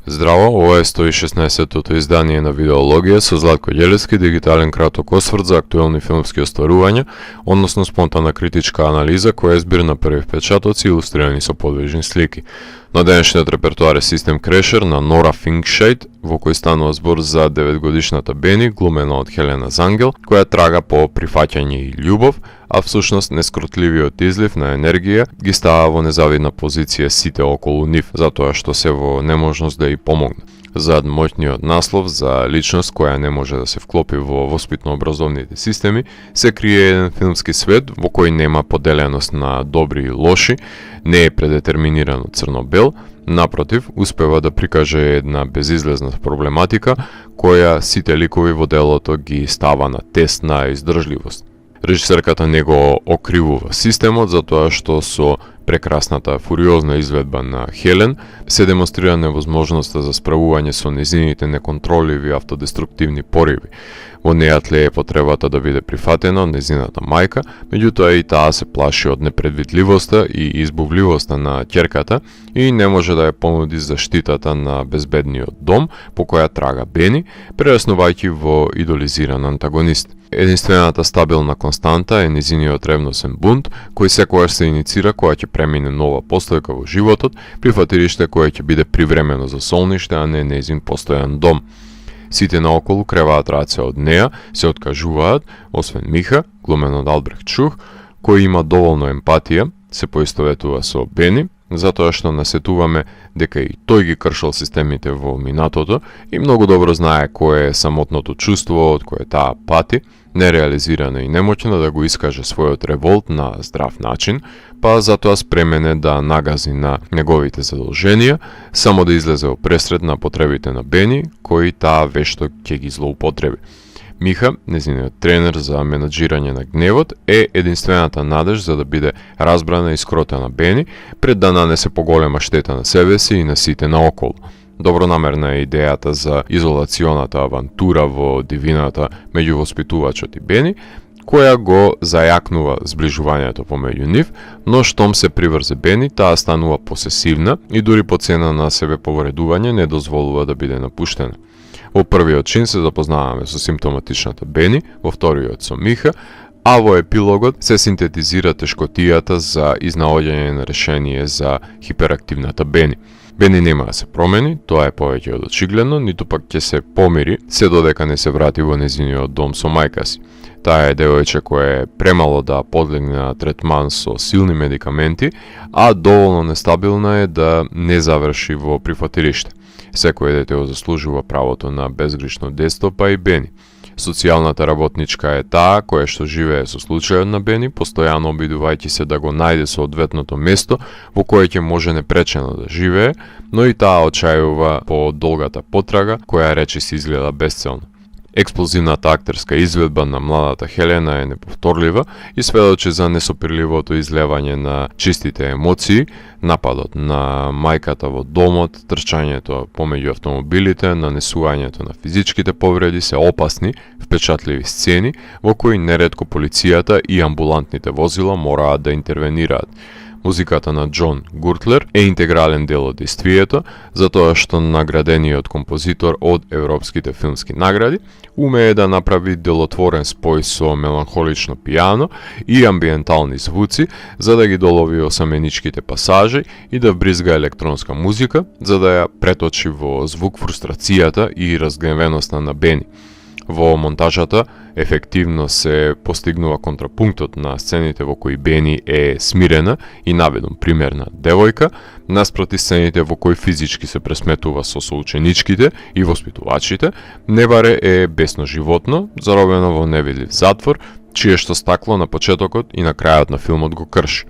Здраво, ова е 116-тото издание на Видеологија со Златко Ѓелевски, дигитален краток осврт за актуелни филмски остварувања, односно спонтана критичка анализа која е збир на први впечатоци илустрирани со подвижни слики. На денешниот репертоар е Систем Крешер на Нора Фингшейд, во кој станува збор за 9-годишната Бени, глумена од Хелена Зангел, која трага по прифаќање и љубов, а всушност нескротливиот излив на енергија ги става во незавидна позиција сите околу нив, затоа што се во неможност да ја помогне. Зад моќниот наслов за личност која не може да се вклопи во воспитно-образовните системи, се крие еден филмски свет во кој нема поделеност на добри и лоши, не е предетерминирано црно-бел, напротив, успева да прикаже една безизлезна проблематика која сите ликови во делото ги става на тест на издржливост. Режисерката не го окривува системот затоа што со прекрасната фуриозна изведба на Хелен се демонстрира невозможноста за справување со незините неконтроливи автодеструктивни пориви. Во неја тлее потребата да биде прифатена од незината мајка, меѓутоа и таа се плаши од непредвидливоста и избувливоста на ќерката и не може да ја понуди заштитата на безбедниот дом по која трага Бени, прераснувајќи во идолизиран антагонист. Единствената стабилна константа е незиниот ревносен бунт, кој секогаш се иницира кога ќе премине нова постојка во животот, прифатилиште кое ќе биде привремено за солниште, а не незин постојан дом. Сите наоколу креваат раце од неа, се откажуваат, освен Миха, глумен од Албрехт Шух, кој има доволно емпатија, се поистоветува со Бени, затоа што насетуваме дека и тој ги кршил системите во минатото и многу добро знае кое е самотното чувство од кое таа пати, нереализирана и немоќна да го искаже својот револт на здрав начин, па затоа спремен е да нагази на неговите задолженија, само да излезе опресред на потребите на Бени, кои таа вешто ќе ги злоупотреби. Миха, незиниот тренер за менаџирање на гневот, е единствената надеж за да биде разбрана и скротена Бени, пред да нанесе поголема штета на себе си и на сите наоколу. Добронамерна е идејата за изолационата авантура во дивината меѓу воспитувачот и Бени, која го зајакнува зближувањето помеѓу нив, но штом се приврзе Бени, таа станува посесивна и дури по цена на себе повредување не дозволува да биде напуштена. Во првиот чин се запознаваме со симптоматичната Бени, во вториот со Миха, а во епилогот се синтетизира тешкотијата за изнаоѓање на решение за хиперактивната Бени. Бени нема да се промени, тоа е повеќе од очигледно, ниту пак ќе се помири, се додека не се врати во незиниот дом со мајка си. Таа е девојче кое е премало да подлегне на третман со силни медикаменти, а доволно нестабилна е да не заврши во прифатилиште. Секој дете го заслужува правото на безгришно детство, па и Бени. Социјалната работничка е таа која што живее со случајот на Бени, постојано обидувајќи се да го најде соодветното место во кое ќе може непречено да живее, но и таа очајува по долгата потрага, која речиси изгледа бесцелно. Експлозивната актерска изведба на младата Хелена е неповторлива и сведочи за несопирливото излевање на чистите емоции, нападот на мајката во домот, трчањето помеѓу автомобилите, нанесувањето на физичките повреди се опасни, впечатливи сцени во кои неретко полицијата и амбулантните возила мораат да интервенираат. Музиката на Џон Гуртлер е интегрален дел од действието, затоа што наградениот композитор од европските филмски награди умее да направи делотворен спој со меланхолично пијано и амбиентални звуци, за да ги долови осаменичките пасажи и да вбризга електронска музика, за да ја преточи во звук фрустрацијата и разгневеноста на Бени. Во монтажата ефективно се постигнува контрапунктот на сцените во кои Бени е смирена и наведом примерна девојка, наспроти сцените во кои физички се пресметува со соученичките и воспитувачите, Небаре е бесно животно, заробено во невидлив затвор, чие што стакло на почетокот и на крајот на филмот го крши.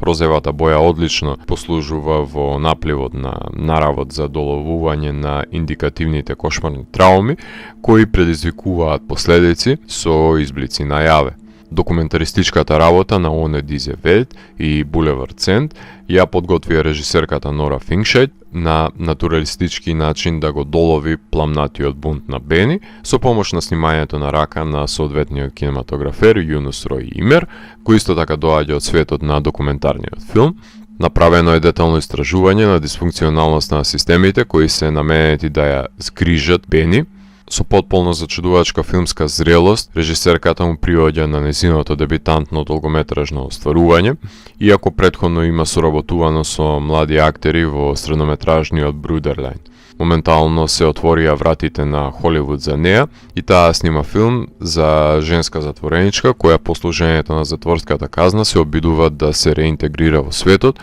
Розевата боја одлично послужува во напливот на наравот за доловување на индикативните кошмарни трауми, кои предизвикуваат последици со изблици најаве. Документаристичката работа на Оне Дизе Велт и Булевард Цент ја подготвија режисерката Нора Фингшейд на натуралистички начин да го долови пламнатиот бунт на Бени со помош на снимањето на рака на соодветниот кинематографер Јунус Рој Имер, кој исто така доаѓа од светот на документарниот филм, Направено е детално истражување на дисфункционалност на системите кои се наменети да ја згрижат Бени. Со потполно зачудувачка филмска зрелост, режисерката му приоѓа на незиното дебитантно долгометражно остварување, иако претходно има соработувано со млади актери во среднометражниот Брудерлайн. Моментално се отворија вратите на Холивуд за неа и таа снима филм за женска затвореничка која по служењето на затворската казна се обидува да се реинтегрира во светот,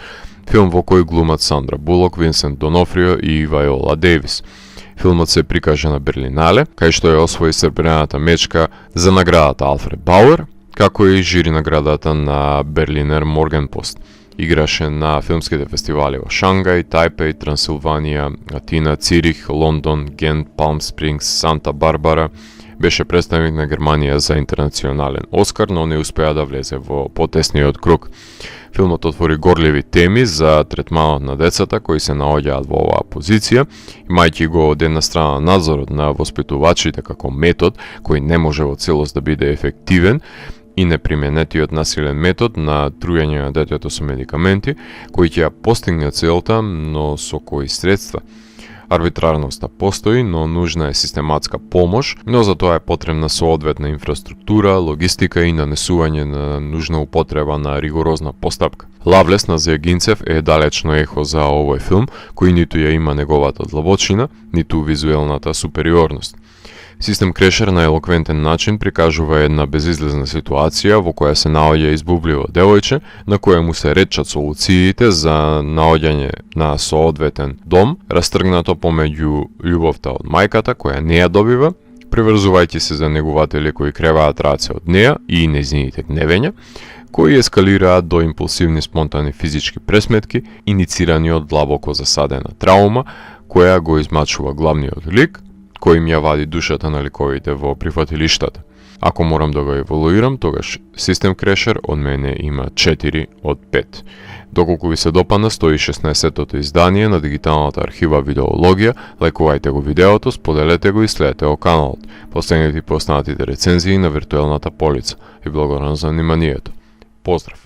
филм во кој глумат Сандра Булок, Винсент Донофрио и Вајола Дейвис. Филмот се прикажа на Берлинале, кај што ја освои сребрената мечка за наградата Алфред Бауер, како и жири наградата на Берлинер Моргенпост. Играше на филмските фестивали во Шангај, Тајпеј, Трансилванија, Атина, Цирих, Лондон, Гент, Палм Спрингс, Санта Барбара. Беше представник на Германија за интернационален Оскар, но не успеа да влезе во потесниот круг. Филмот отвори горливи теми за третманот на децата кои се наоѓаат во оваа позиција, имајќи го од една страна надзорот на воспитувачите како метод кој не може во целост да биде ефективен, и неприменетиот насилен метод на труење на детето со медикаменти, кои ќе ја постигне целта, но со кои средства. Арбитрарноста постои, но нужна е систематска помош, но за тоа е потребна соодветна инфраструктура, логистика и нанесување на нужна употреба на ригорозна постапка. Лавлес на Зејагинцев е далечно ехо за овој филм, кој ниту ја има неговата длабочина, ниту визуелната супериорност. Систем Крешер на елоквентен начин прикажува една безизлезна ситуација во која се наоѓа избубливо девојче, на кое му се речат солуциите за наоѓање на соодветен дом, растргнато помеѓу љубовта од мајката која не ја добива, приврзувајќи се за негуватели кои креваат раце од неа и нејзините гневења, кои ескалираат до импулсивни спонтани физички пресметки, иницирани од длабоко засадена траума, која го измачува главниот лик, кој им ја вади душата на ликовите во прифатилиштата. Ако морам да го еволуирам, тогаш Систем Крешер од мене има 4 од 5. Доколку ви се допадна 116-тото издание на дигиталната архива Видеологија, лајкувајте го видеото, споделете го и следете го каналот. Постигнете и по останатите рецензии на виртуелната полица. И благодарам за вниманието. Поздрав!